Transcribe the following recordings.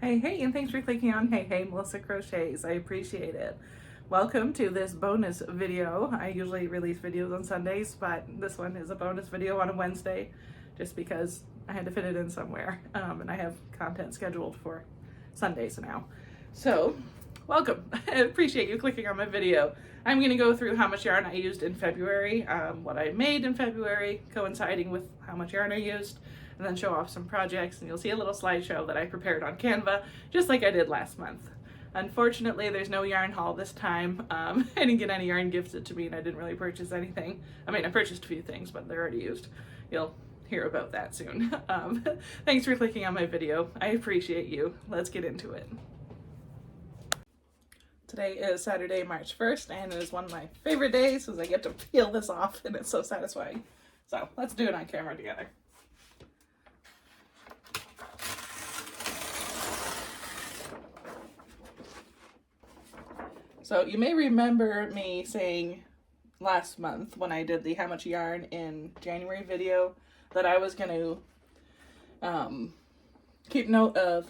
Hey, and thanks for clicking on Hey, MelissaCrochets. I appreciate it. Welcome to this bonus video. I usually release videos on Sundays, but this one is a bonus video on a Wednesday just because I had to fit it in somewhere. And I have content scheduled for Sundays now. So, welcome. I appreciate you clicking on my video. I'm going to go through how much yarn I used in February, what I made in February, coinciding with how much yarn I used, and then show off some projects, and you'll see a little slideshow that I prepared on Canva, just like I did last month. Unfortunately, there's no yarn haul this time. I didn't get any yarn gifted to me, and I didn't really purchase anything. I mean, I purchased a few things, but they're already used. You'll hear about that soon. Thanks for clicking on my video. I appreciate you. Let's get into it. Today is Saturday, March 1st, and it is one of my favorite days because I get to peel this off, and it's so satisfying. So let's do it on camera together. So you may remember me saying last month when I did the how much yarn in January video that I was going to keep note of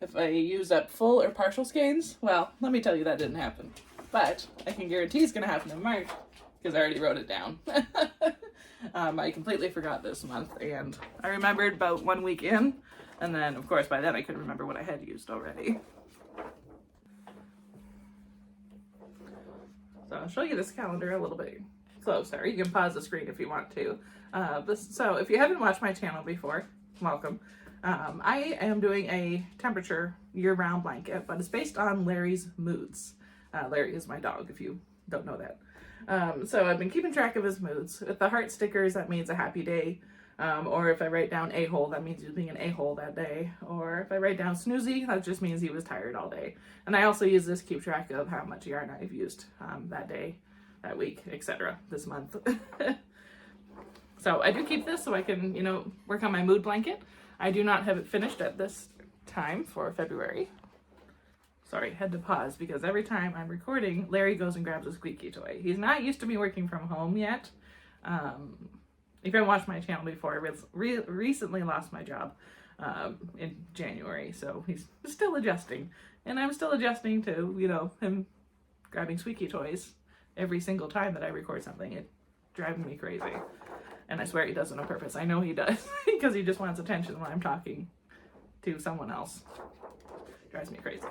if I use up full or partial skeins. Well, let me tell you that didn't happen. But I can guarantee it's going to happen in March because I already wrote it down. I completely forgot this month, and I remembered about 1 week in, and then of course by then I couldn't remember what I had used already. So I'll show you this calendar a little bit closer. You can pause the screen if you want to. So if you haven't watched my channel before, welcome. I am doing a temperature year-round blanket, but it's based on Larry's moods. Larry is my dog, if you don't know that. So I've been keeping track of his moods. With the heart stickers, that means a happy day. Or if I write down a-hole, that means he's being an a-hole that day. Or if I write down snoozy, that just means he was tired all day. And I also use this to keep track of how much yarn I've used that day, that week, etc. this month. So I do keep this so I can, work on my mood blanket. I do not have it finished at this time for February. Sorry, had to pause because every time I'm recording, Larry goes and grabs a squeaky toy. He's not used to me working from home yet. If you haven't watched my channel before, I recently lost my job in January, so he's still adjusting. And I'm still adjusting to, him grabbing squeaky toys every single time that I record something. It's driving me crazy. And I swear he does it on purpose. I know he does, because he just wants attention when I'm talking to someone else. Drives me crazy.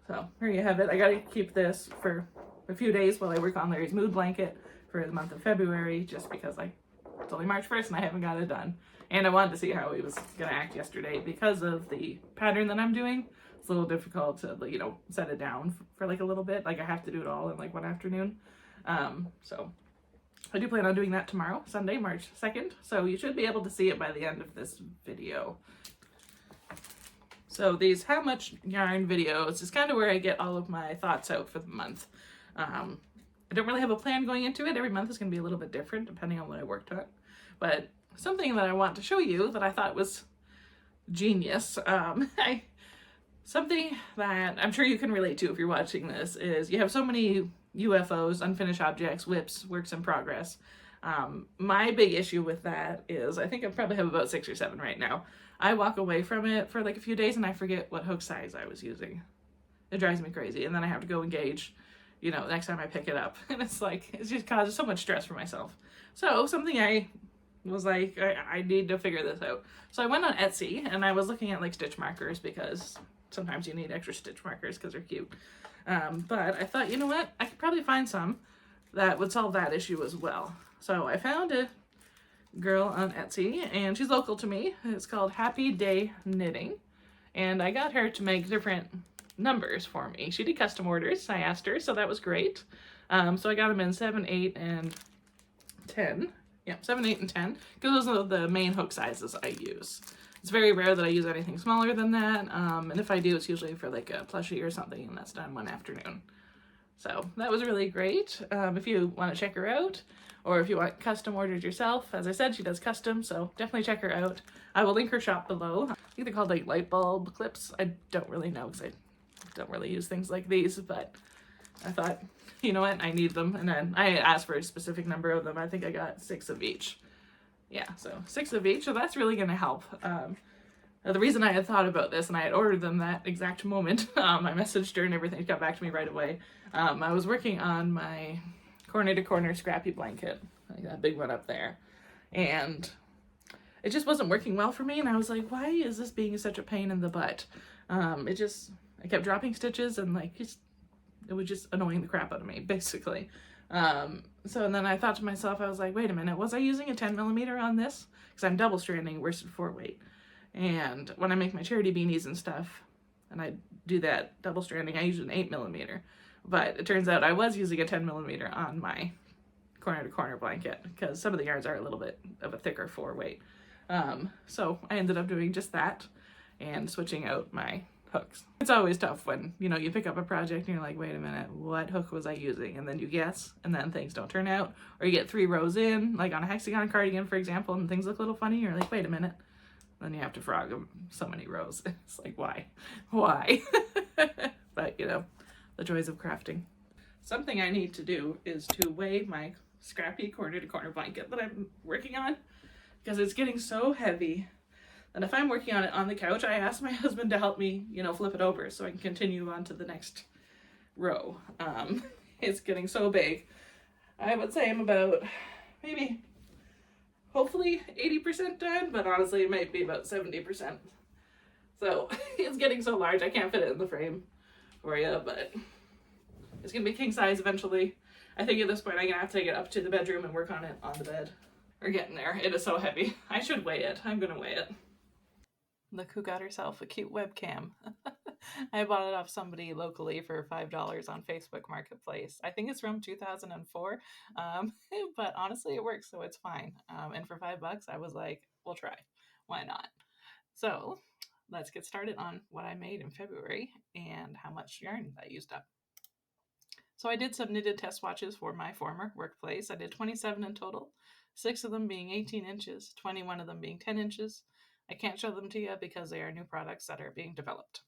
So here you have it. I gotta keep this for a few days while I work on Larry's mood blanket for the month of February, just because it's only March 1st and I haven't got it done. And I wanted to see how he was going to act yesterday because of the pattern that I'm doing. It's a little difficult to, set it down for a little bit. I have to do it all in one afternoon. So I do plan on doing that tomorrow, Sunday, March 2nd. So you should be able to see it by the end of this video. So these how much yarn videos is kind of where I get all of my thoughts out for the month. I don't really have a plan going into it. Every month is going to be a little bit different depending on what I worked on. But something that I want to show you that I thought was genius, something that I'm sure you can relate to if you're watching this, is you have so many UFOs, unfinished objects, WIPs, works in progress. My big issue with that is I think I probably have about 6 or 7 right now. I walk away from it for a few days and I forget what hook size I was using. It drives me crazy. And then I have to go engage next time I pick it up. And it just causes so much stress for myself. So something I was I need to figure this out. So I went on Etsy and I was looking at stitch markers because sometimes you need extra stitch markers because they're cute. But I thought, you know what? I could probably find some that would solve that issue as well. So I found a girl on Etsy and she's local to me. It's called Happy Day Knitting. And I got her to make different numbers for me. She did custom orders. I asked her, so that was great. So I got them in 7, 8, and 10. Yeah, 7, 8, and 10, because those are the main hook sizes I use. It's very rare that I use anything smaller than that, and if I do, it's usually for a plushie or something, and that's done one afternoon. So that was really great. If you want to check her out, or if you want custom orders yourself, as I said, she does custom, so definitely check her out. I will link her shop below. I think they're called light bulb clips. I don't really know because I don't really use things like these, but I thought, you know what, I need them. And then I asked for a specific number of them. I think I got 6 of each. Yeah, so 6 of each. So that's really going to help. The reason I had thought about this and I had ordered them that exact moment, I messaged her and everything got back to me right away. I was working on my corner to corner scrappy blanket, like that big one up there, and it just wasn't working well for me. And I was like, why is this being such a pain in the butt? I kept dropping stitches and like it was just annoying the crap out of me, basically. And then I thought to myself, I was like, wait a minute, was I using a 10mm on this? Because I'm double stranding worsted 4-weight. And when I make my charity beanies and stuff, and I do that double stranding, I use an 8mm. But it turns out I was using a 10mm on my corner to corner blanket because some of the yarns are a little bit of a thicker 4-weight. So I ended up doing just that and switching out my hooks. It's always tough when, you pick up a project and you're like, wait a minute, what hook was I using? And then you guess, and then things don't turn out. Or you get 3 rows in, like on a hexagon cardigan, for example, and things look a little funny. You're like, wait a minute. Then you have to frog them so many rows. It's like, why? But, the joys of crafting. Something I need to do is to weigh my scrappy corner to corner blanket that I'm working on, because it's getting so heavy. And if I'm working on it on the couch, I ask my husband to help me, flip it over so I can continue on to the next row. It's getting so big. I would say I'm about maybe, hopefully 80% done, but honestly it might be about 70%. So it's getting so large I can't fit it in the frame for you, but it's gonna be king size eventually. I think at this point I'm gonna have to take it up to the bedroom and work on it on the bed. We're getting there. It is so heavy. I should weigh it. I'm gonna weigh it. Look who got herself a cute webcam. I bought it off somebody locally for $5 on Facebook Marketplace. I think it's from 2004, but honestly it works, so it's fine. And for $5, I was like, we'll try. Why not? So let's get started on what I made in February and how much yarn I used up. So I did some knitted test swatches for my former workplace. I did 27 in total, 6 of them being 18 inches, 21 of them being 10 inches. I can't show them to you because they are new products that are being developed.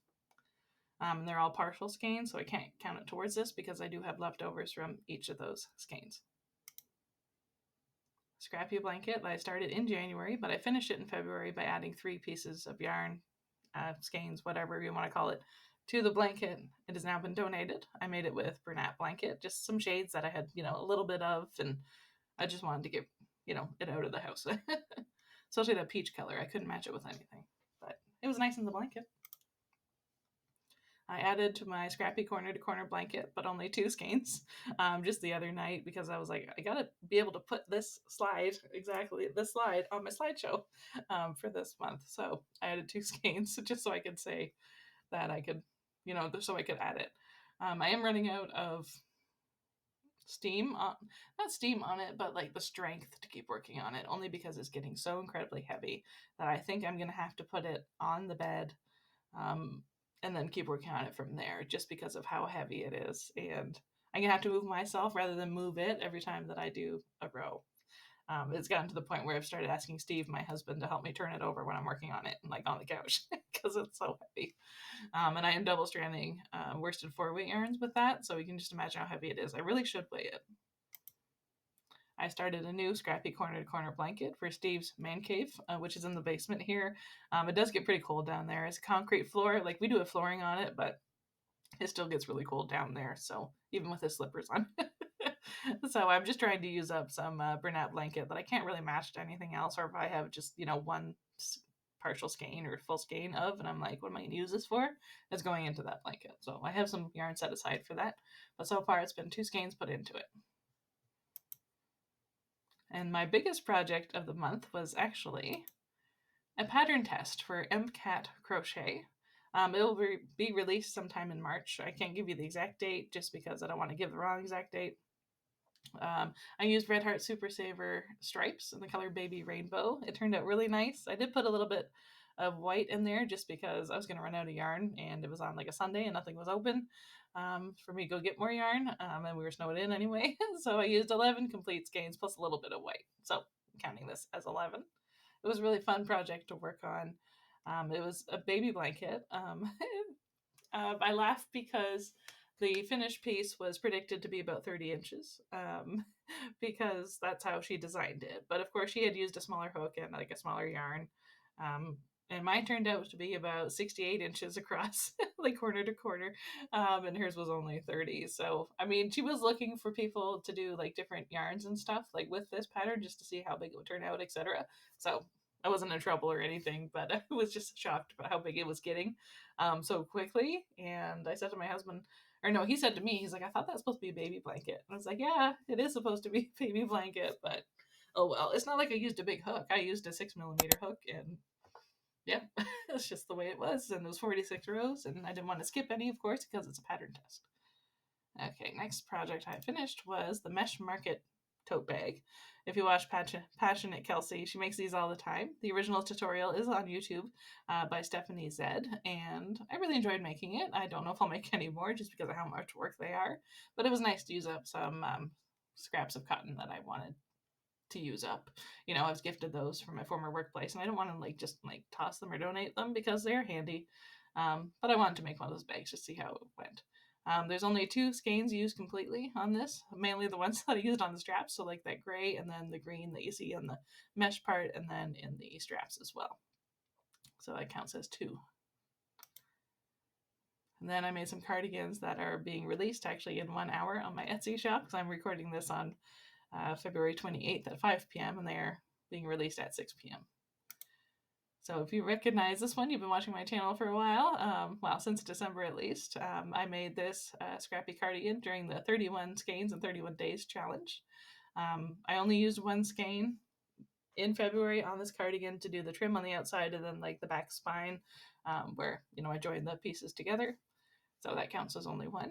They're all partial skeins, so I can't count it towards this because I do have leftovers from each of those skeins. Scrappy blanket I started in January, but I finished it in February by adding 3 pieces of yarn, skeins, whatever you want to call it, to the blanket. It has now been donated. I made it with Bernat blanket, just some shades that I had, a little bit of, and I just wanted to get, it out of the house. Especially that peach color. I couldn't match it with anything, but it was nice in the blanket. I added to my scrappy corner to corner blanket, but only 2 skeins, just the other night, because I was like, I gotta be able to put this slide on my slideshow for this month. So I added 2 skeins just so I could say that I could, so I could add it. I am running out of steam on, not steam on it, but like the strength to keep working on it, only because it's getting so incredibly heavy that I think I'm gonna have to put it on the bed and then keep working on it from there, just because of how heavy it is. And I'm gonna have to move myself rather than move it every time that I do a row. It's gotten to the point where I've started asking Steve, my husband, to help me turn it over when I'm working on it, like on the couch, because it's so heavy. And I am double stranding worsted 4-weight yarns with that, so you can just imagine how heavy it is. I really should weigh it. I started a new scrappy corner to corner blanket for Steve's man cave, which is in the basement here. It does get pretty cold down there. It's a concrete floor. Like, we do have flooring on it, but it still gets really cold down there. So even with his slippers on. So I'm just trying to use up some Bernat blanket that I can't really match to anything else. Or if I have just, one partial skein or full skein of, and I'm like, what am I going to use this for? It's going into that blanket. So I have some yarn set aside for that. But so far it's been 2 skeins put into it. And my biggest project of the month was actually a pattern test for MelissaCrochets. It will be released sometime in March. I can't give you the exact date just because I don't want to give the wrong exact date. I used Red Heart Super Saver stripes in the color Baby Rainbow. It turned out really nice. I did put a little bit of white in there just because I was going to run out of yarn, and it was on like a Sunday and nothing was open for me to go get more yarn, and we were snowed in anyway. So I used 11 complete skeins plus a little bit of white. So counting this as 11. It was a really fun project to work on. It was a baby blanket. I laughed because the finished piece was predicted to be about 30 inches because that's how she designed it. But of course she had used a smaller hook and like a smaller yarn And mine turned out to be about 68 inches across, like corner to corner. And hers was only 30. So, I mean, she was looking for people to do like different yarns and stuff, like with this pattern, just to see how big it would turn out, etc. So, I wasn't in trouble or anything, but I was just shocked about how big it was getting so quickly. And I said to my husband, or no, he said to me, he's like, I thought that was supposed to be a baby blanket. And I was like, yeah, it is supposed to be a baby blanket, but oh well. It's not like I used a big hook. I used a 6mm hook, and yeah, it's just the way it was. And it was 46 rows, and I didn't want to skip any, of course, because it's a pattern test. Okay, next project I finished was the Mesh Market tote bag. If you watch Passionate Kelsey, she makes these all the time. The original tutorial is on YouTube by Stephanie Zed, and I really enjoyed making it. I don't know if I'll make any more just because of how much work they are, but it was nice to use up some scraps of cotton that I wanted to use up. You know, I was gifted those from my former workplace, and I don't want to like just like toss them or donate them because they're handy. But I wanted to make one of those bags just to see how it went. There's only 2 skeins used completely on this, mainly the ones that I used on the straps, so like that gray and then the green that you see on the mesh part and then in the straps as well. So that counts as 2. And then I made some cardigans that are being released actually in 1 hour on my Etsy shop because I'm recording this on February 28th at 5 p.m. and they're being released at 6 p.m. So if you recognize this one, you've been watching my channel for a while, well, since December at least. I made this scrappy cardigan during the 31 skeins and 31 days challenge. I only used 1 skein in February on this cardigan to do the trim on the outside and then like the back spine where, you know, I joined the pieces together. So that counts as only 1.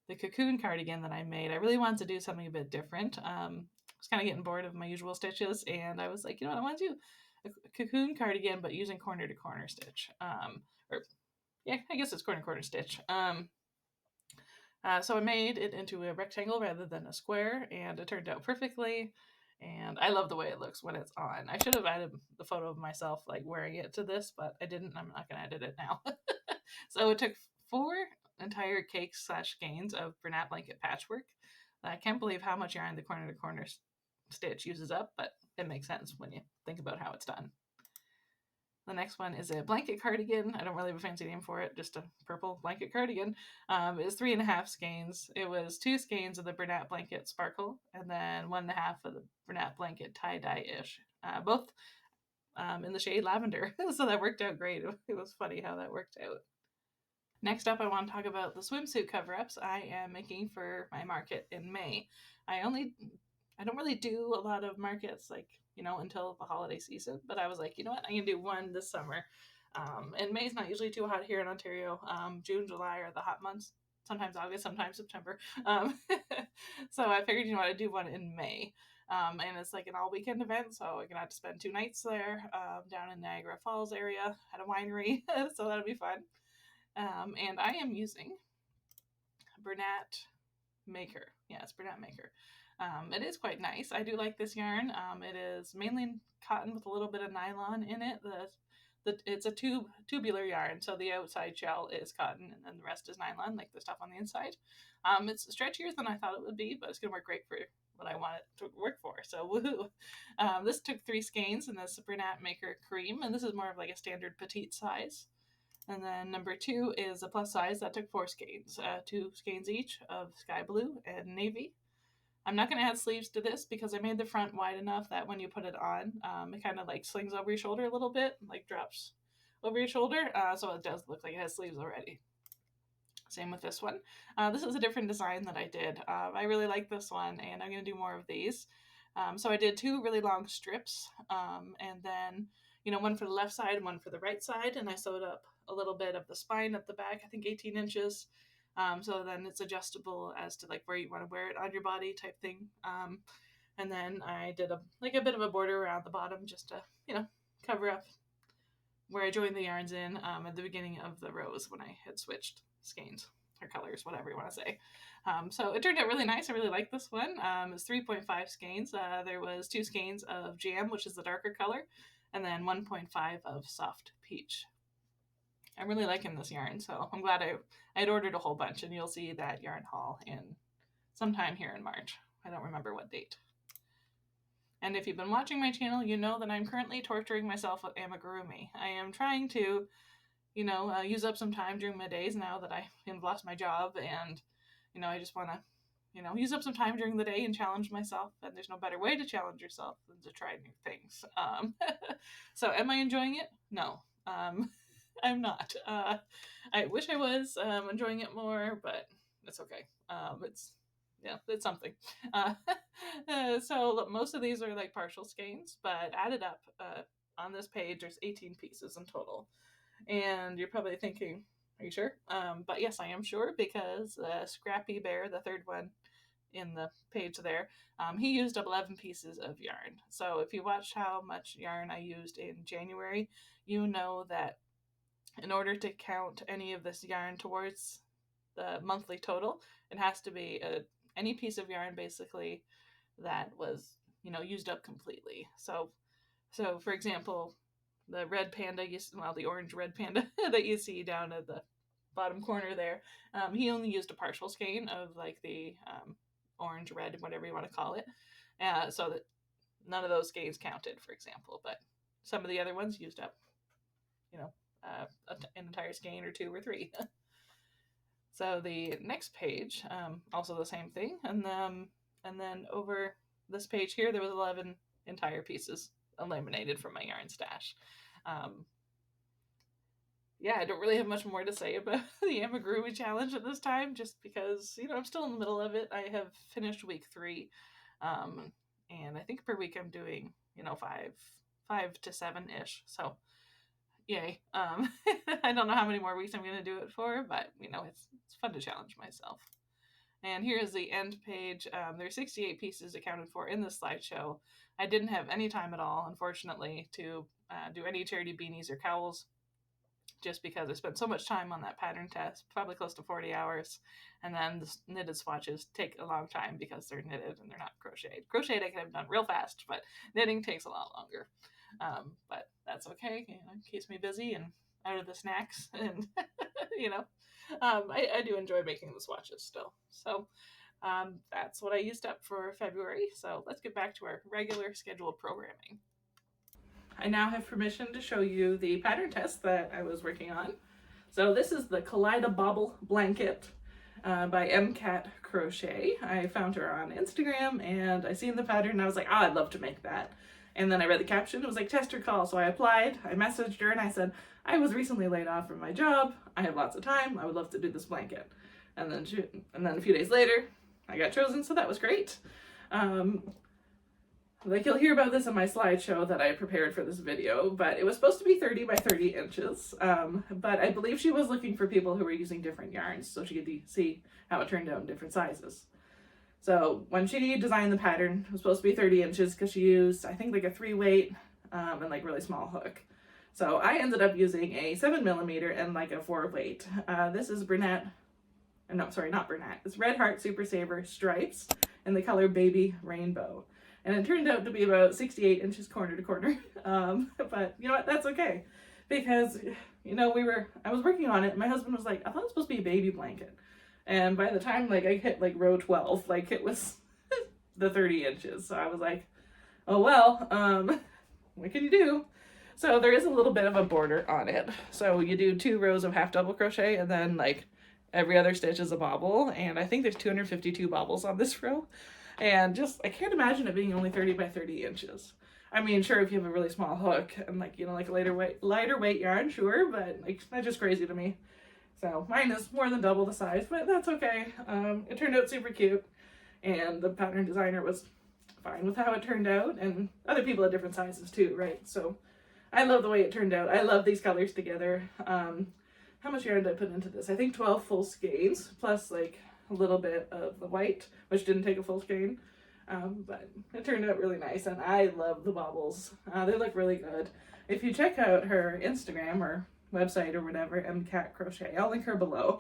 The cocoon cardigan that I made, I really wanted to do something a bit different. I was kind of getting bored of my usual stitches, and I was like, you know what, I want to do a cocoon cardigan, but using corner to corner stitch. Or yeah, I guess it's corner to corner stitch. So I made it into a rectangle rather than a square, and it turned out perfectly. And I love the way it looks when it's on. I should have added the photo of myself like wearing it to this, but I didn't. I'm not going to edit it now. So it took 4 entire cakes / skeins of Bernat blanket patchwork. I can't believe how much yarn the corner to corner stitch uses up, but it makes sense when you think about how it's done. The next one is a blanket cardigan. I don't really have a fancy name for it, just a purple blanket cardigan. It's 3.5 skeins. It was 2 skeins of the Bernat blanket sparkle, and then 1.5 of the Bernat blanket tie-dye-ish. Both in the shade lavender. So that worked out great. It was funny how that worked out. Next up, I want to talk about the swimsuit cover-ups I am making for my market in May. I don't really do a lot of markets like, you know, until the holiday season, but I was like, you know what, I'm going to do one this summer. And May's not usually too hot here in Ontario. June, July are the hot months. Sometimes August, sometimes September. So I figured, you know what, I'd do one in May. And it's like an all weekend event, so I'm gonna have to spend 2 nights there down in Niagara Falls area at a winery. So that'll be fun. And I am using Bernat Maker. Yeah, it's Bernat Maker. It is quite nice. I do like this yarn. It is mainly cotton with a little bit of nylon in it. It's a tubular yarn, so the outside shell is cotton and then the rest is nylon, like the stuff on the inside. It's stretchier than I thought it would be, but it's going to work great for what I want it to work for. So woohoo! This took 3 skeins, and this Bernat Maker Cream, and this is more of like a standard petite size. And then number 2 is a plus size that took 4 skeins, 2 skeins each of sky blue and navy. I'm not going to add sleeves to this because I made the front wide enough that when you put it on, it kind of like slings over your shoulder a little bit, like drops over your shoulder. So it does look like it has sleeves already. Same with this one. This is a different design that I did. I really like this one, and I'm going to do more of these. So I did 2 really long strips, and then, you know, one for the left side and one for the right side, and I sewed up a little bit of the spine at the back, I think 18 inches. So then it's adjustable as to like where you want to wear it on your body type thing. And then I did a bit of a border around the bottom just to, you know, cover up where I joined the yarns in at the beginning of the rows when I had switched skeins or colors, whatever you want to say. So it turned out really nice. I really like this one. It's 3.5 skeins. There was 2 skeins of jam, which is the darker color, and then 1.5 of soft peach. I'm really liking this yarn, so I'm glad I'd ordered a whole bunch, and you'll see that yarn haul in sometime here in March. I don't remember what date. And if you've been watching my channel, you know that I'm currently torturing myself with amigurumi. I am trying to, use up some time during my days now that I have lost my job, and, I just want to, use up some time during the day and challenge myself. And there's no better way to challenge yourself than to try new things. So am I enjoying it? No. I'm not. I wish I was enjoying it more, but it's okay. It's something. Uh, so most of these are like partial skeins, but added up on this page, there's 18 pieces in total. And you're probably thinking, are you sure? But yes, I am sure, because Scrappy Bear, the third one in the page there, he used up 11 pieces of yarn. So if you watched how much yarn I used in January, you know that in order to count any of this yarn towards the monthly total, it has to be any piece of yarn basically that was used up completely. So for example, the red panda, the orange red panda that you see down at the bottom corner there, he only used a partial skein of like the orange, red, whatever you want to call it, so that none of those skeins counted, for example. But some of the other ones used up, an entire skein or two or three. So the next page, also the same thing, and then over this page here, there was 11 entire pieces eliminated from my yarn stash. I don't really have much more to say about the amigurumi challenge at this time, just because I'm still in the middle of it. I have finished week 3, and I think per week I'm doing 5 to 7 ish. So yay. I don't know how many more weeks I'm going to do it for, but it's fun to challenge myself. And here's the end page. There's 68 pieces accounted for in this slideshow. I didn't have any time at all, unfortunately, to do any charity beanies or cowls, just because I spent so much time on that pattern test, probably close to 40 hours. And then the knitted swatches take a long time because they're knitted and they're not crocheted. Crocheted I can have done real fast, but knitting takes a lot longer. But that's okay. It keeps me busy and out of the snacks. And, I do enjoy making the swatches still. So that's what I used up for February. So let's get back to our regular scheduled programming. I now have permission to show you the pattern test that I was working on. So this is the Kaleidobobble blanket by MelissaCrochets. I found her on Instagram and I seen the pattern and I was like, oh, I'd love to make that. And then I read the caption, it was like tester call. So I applied, I messaged her and I said, I was recently laid off from my job. I have lots of time. I would love to do this blanket. And then a few days later, I got chosen. So that was great. Like you'll hear about this in my slideshow that I prepared for this video, but it was supposed to be 30 by 30 inches. But I believe she was looking for people who were using different yarns so she could see how it turned out in different sizes. So when she designed the pattern, it was supposed to be 30 inches because she used, I think, like a 3-weight and like really small hook. So I ended up using a 7mm and like a 4-weight. This is not Bernat. It's Red Heart Super Saver Stripes in the color Baby Rainbow. And it turned out to be about 68 inches corner to corner. But you know what? That's okay. Because, I was working on it and my husband was like, I thought it was supposed to be a baby blanket. And by the time I hit row 12, it was the 30 inches. So I was like, oh well, what can you do? So there is a little bit of a border on it. So you do 2 rows of half double crochet and then every other stitch is a bobble. And I think there's 252 bobbles on this row. And I can't imagine it being only 30 by 30 inches. I mean, sure, if you have a really small hook and a lighter weight yarn, sure, but that's just crazy to me. So mine is more than double the size, but that's okay. It turned out super cute, and the pattern designer was fine with how it turned out, and other people had different sizes too, right? So I love the way it turned out. I love these colors together. How much yarn did I put into this? I think 12 full skeins, plus a little bit of the white, which didn't take a full skein. But it turned out really nice, and I love the bobbles. They look really good. If you check out her Instagram or website or whatever, MelissaCrochets, I'll link her below.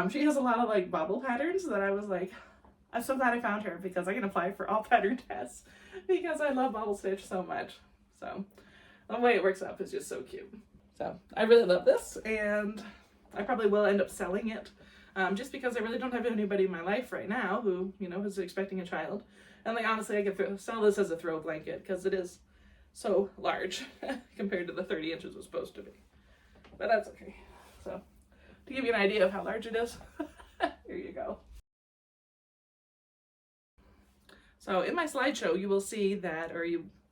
She has a lot of bobble patterns that I was like, I'm so glad I found her because I can apply for all pattern tests because I love bobble stitch so much. So the way it works up is just so cute. So I really love this, and I probably will end up selling it. Just because I really don't have anybody in my life right now who, is expecting a child. And like, honestly, I could sell this as a throw blanket because it is so large compared to the 30 inches it was supposed to be. But that's okay. So to give you an idea of how large it is, here you go. So in my slideshow, you will see that,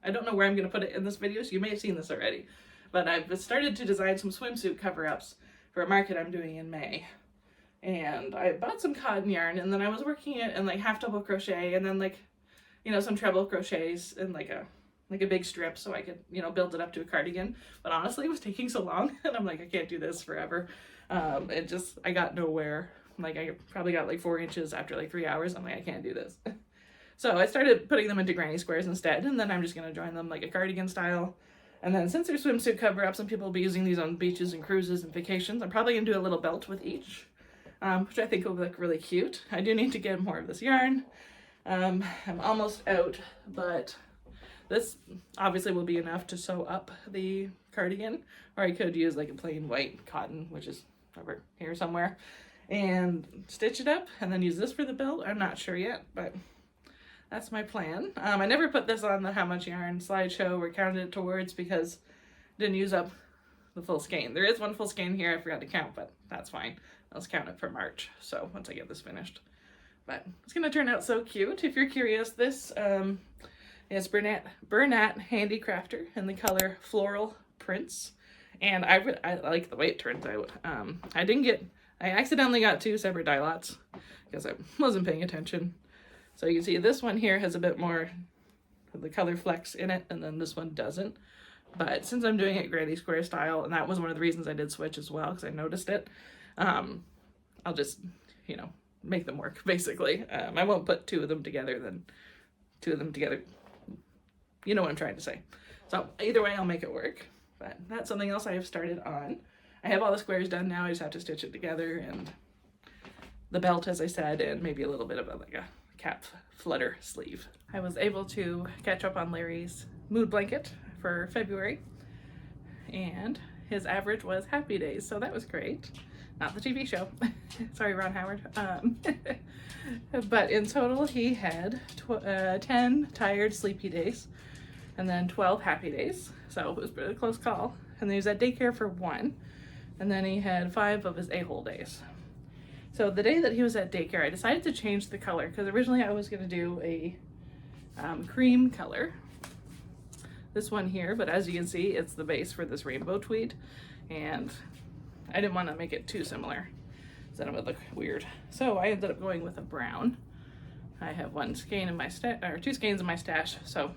I don't know where I'm going to put it in this video, so you may have seen this already, but I've started to design some swimsuit cover-ups for a market I'm doing in May. And I bought some cotton yarn, and then I was working it in like half double crochet, and then like, you know, some treble crochets and like a big strip so I could, you know, build it up to a cardigan. But honestly, it was taking so long, and I'm like, I can't do this forever. I got nowhere. Like, I probably got like 4 inches after like 3 hours. I'm like, I can't do this. So I started putting them into granny squares instead, and then I'm just going to join them like a cardigan style. And then since they're swimsuit cover-ups and people will be using these on beaches and cruises and vacations, I'm probably going to do a little belt with each, which I think will look really cute. I do need to get more of this yarn. I'm almost out, but this obviously will be enough to sew up the cardigan, or I could use like a plain white cotton, which is over here somewhere, and stitch it up and then use this for the belt. I'm not sure yet, but that's my plan. I never put this on the how much yarn slideshow or counted it towards because I didn't use up the full skein. There is one full skein here I forgot to count, but that's fine. I'll just count it for March, so once I get this finished. But it's going to turn out so cute. If you're curious, this is Bernat Handicrafter in the color Floral Prince. And I like the way it turns out. I accidentally got 2 separate dye lots because I wasn't paying attention. So you can see this one here has a bit more of the color flecks in it, and then this one doesn't. But since I'm doing it granny square style, and that was one of the reasons I did switch as well, because I noticed it, I'll just, you know, make them work, basically. I won't put 2 of them together, then 2 of them together. You know what I'm trying to say. So either way, I'll make it work. But that's something else I have started on. I have all the squares done now. I just have to stitch it together, and the belt, as I said, and maybe a little bit of like a cap flutter sleeve. I was able to catch up on Larry's mood blanket for February, and his average was Happy Days, so that was great. Not the TV show. Sorry, Ron Howard. But in total, he had 10 tired, sleepy days, and then 12 happy days. So it was a really close call. And then he was at daycare for 1, and then he had 5 of his a-hole days. So the day that he was at daycare, I decided to change the color because originally I was going to do a cream color. This one here, but as you can see, it's the base for this rainbow tweed, and I didn't want to make it too similar, so then it would look weird. So I ended up going with a brown. I have 1 skein in my stash, or 2 skeins in my stash, so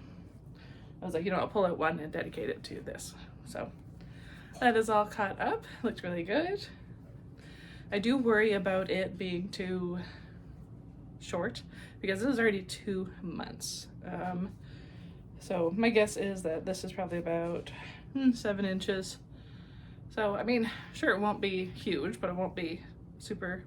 I was like, you know, I'll pull out 1 and dedicate it to this. So that is all caught up. Looks really good. I do worry about it being too short because this is already 2 months. So my guess is that this is probably about 7 inches. So, I mean, sure, it won't be huge, but it won't be super,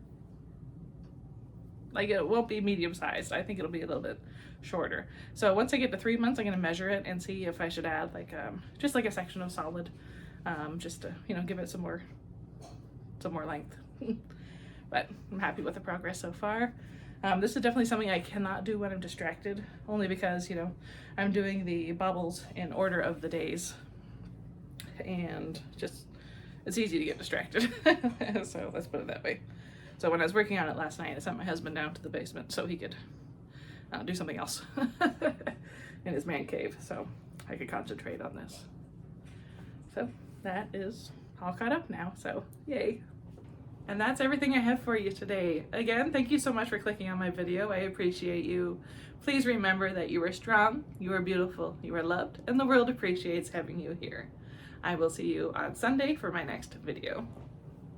like, it won't be medium sized. I think it'll be a little bit shorter. So once I get to 3 months, I'm going to measure it and see if I should add like, just like a section of solid, just to, you know, give it some more length. But I'm happy with the progress so far. This is definitely something I cannot do when I'm distracted, only because, you know, I'm doing the bobbles in order of the days, and just, it's easy to get distracted. So let's put it that way. So when I was working on it last night, I sent my husband down to the basement so he could do something else in his man cave, so I could concentrate on this. So that is all caught up now, so yay. And that's everything I have for you today. Again, thank you so much for clicking on my video. I appreciate you. Please remember that you are strong, you are beautiful, you are loved, and the world appreciates having you here. I will see you on Sunday for my next video.